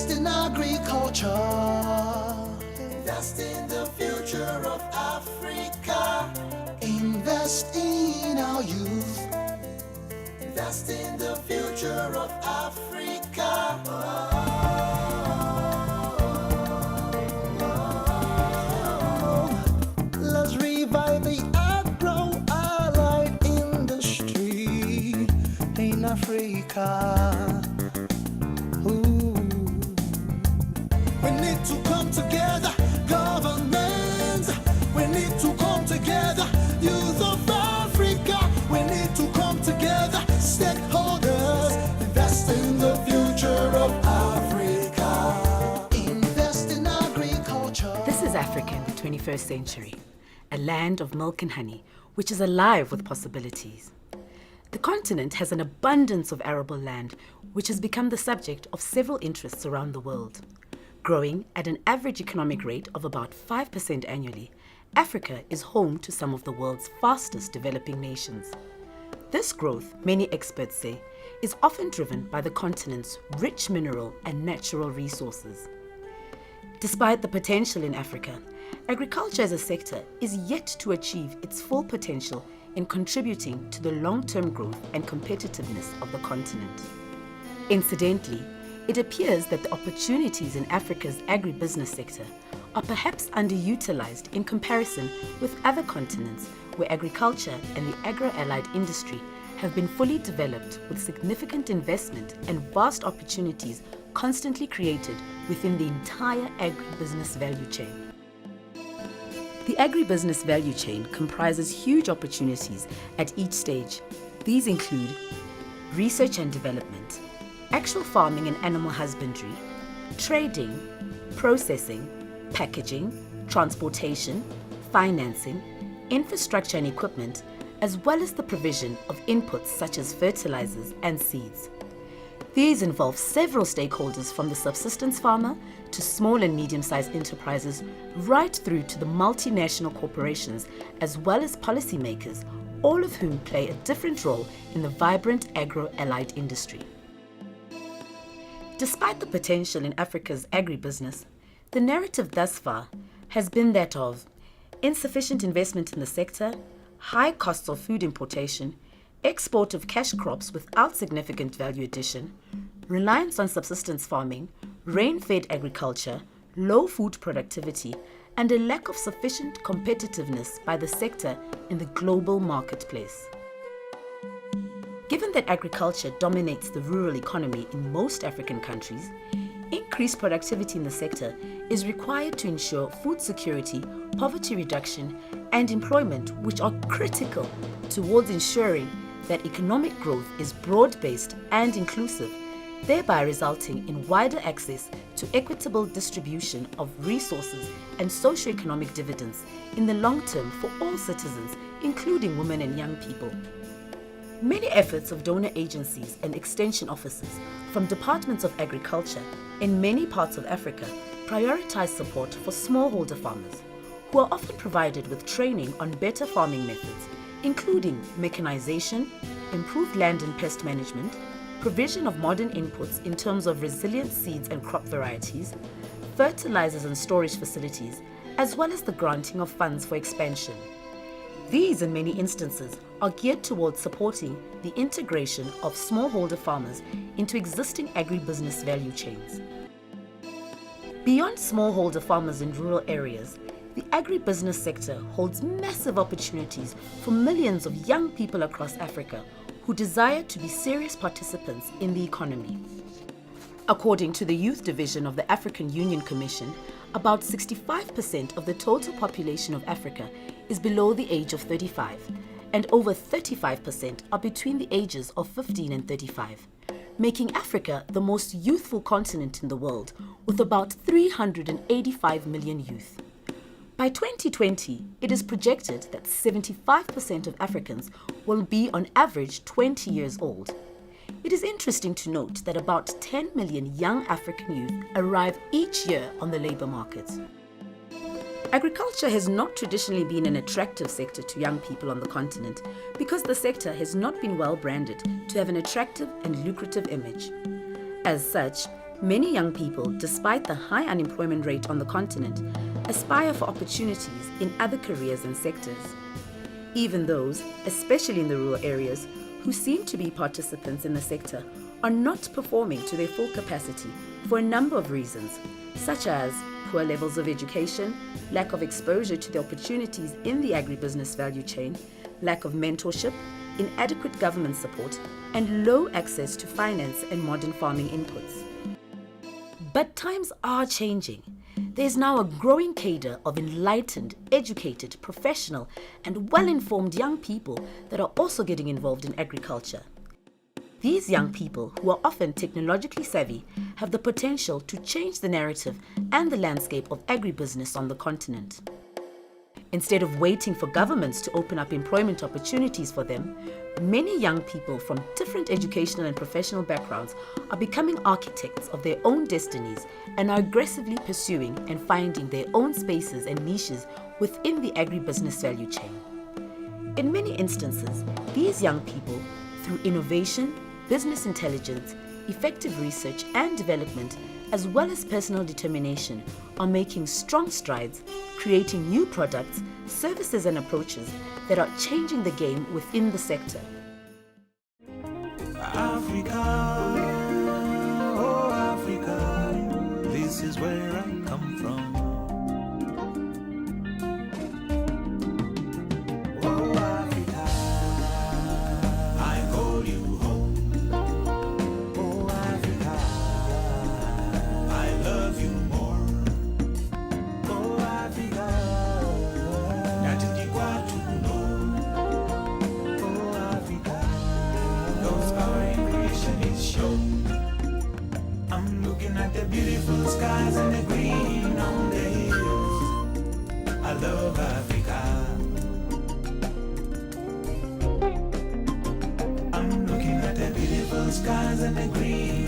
Invest in agriculture. Invest in the future of Africa. Invest in our youth. Invest in the future of Africa. Let's revive the agro-allied industry in Africa. Ooh. We need to come together, governments. We need to come together, youth of Africa. We need to come together, stakeholders. Invest in the future of Africa. Invest in agriculture. This is Africa in the 21st century, a land of milk and honey, which is alive with possibilities. The continent has an abundance of arable land, which has become the subject of several interests around the world. Growing at an average economic rate of about 5% annually, Africa is home to some of the world's fastest developing nations. This growth, many experts say, is often driven by the continent's rich mineral and natural resources. Despite the potential in Africa, agriculture as a sector is yet to achieve its full potential in contributing to the long-term growth and competitiveness of the continent. Incidentally, it appears that the opportunities in Africa's agribusiness sector are perhaps underutilized in comparison with other continents where agriculture and the agro-allied industry have been fully developed with significant investment and vast opportunities constantly created within the entire agribusiness value chain. The agribusiness value chain comprises huge opportunities at each stage. These include research and development, actual farming and animal husbandry, trading, processing, packaging, transportation, financing, infrastructure and equipment, as well as the provision of inputs such as fertilizers and seeds. These involve several stakeholders from the subsistence farmer to small and medium-sized enterprises right through to the multinational corporations as well as policymakers, all of whom play a different role in the vibrant agro-allied industry. Despite the potential in Africa's agribusiness, the narrative thus far has been that of insufficient investment in the sector, high costs of food importation, export of cash crops without significant value addition, reliance on subsistence farming, rain-fed agriculture, low food productivity, and a lack of sufficient competitiveness by the sector in the global marketplace. Given that agriculture dominates the rural economy in most African countries, increased productivity in the sector is required to ensure food security, poverty reduction, and employment, which are critical towards ensuring that economic growth is broad-based and inclusive, thereby resulting in wider access to equitable distribution of resources and socio-economic dividends in the long term for all citizens, including women and young people. Many efforts of donor agencies and extension offices from departments of agriculture in many parts of Africa prioritize support for smallholder farmers, who are often provided with training on better farming methods, including mechanization, improved land and pest management, provision of modern inputs in terms of resilient seeds and crop varieties, fertilizers and storage facilities, as well as the granting of funds for expansion. These, in many instances, are geared towards supporting the integration of smallholder farmers into existing agribusiness value chains. Beyond smallholder farmers in rural areas, the agribusiness sector holds massive opportunities for millions of young people across Africa who desire to be serious participants in the economy. According to the Youth Division of the African Union Commission, about 65% of the total population of Africa is below the age of 35, and over 35% are between the ages of 15 and 35, making Africa the most youthful continent in the world, with about 385 million youth. By 2020, it is projected that 75% of Africans will be on average 20 years old. It is interesting to note that about 10 million young African youth arrive each year on the labor market. Agriculture has not traditionally been an attractive sector to young people on the continent because the sector has not been well branded to have an attractive and lucrative image. As such, Many young people, despite the high unemployment rate on the continent, aspire for opportunities in other careers and sectors. Even those, especially in the rural areas, who seem to be participants in the sector are not performing to their full capacity for a number of reasons, such as poor levels of education, lack of exposure to the opportunities in the agribusiness value chain, lack of mentorship, inadequate government support, and low access to finance and modern farming inputs. But times are changing. There's now a growing cadre of enlightened, educated, professional, and well-informed young people that are also getting involved in agriculture. These young people, who are often technologically savvy, have the potential to change the narrative and the landscape of agribusiness on the continent. Instead of waiting for governments to open up employment opportunities for them, many young people from different educational and professional backgrounds are becoming architects of their own destinies and are aggressively pursuing and finding their own spaces and niches within the agribusiness value chain. In many instances, these young people, through innovation, business intelligence, effective research and development, as well as personal determination, are making strong strides, creating new products, services and approaches that are changing the game within the sector. Africa, oh Africa, this is where I come from. Oh Africa, I call you home. Oh Africa, I love you more. Oh Africa, natindikwa tuno. Oh Africa, God's power in creation is shown. I'm looking at the beautiful skies and the green on the hills. I love Africa. I'm looking at the beautiful skies and the green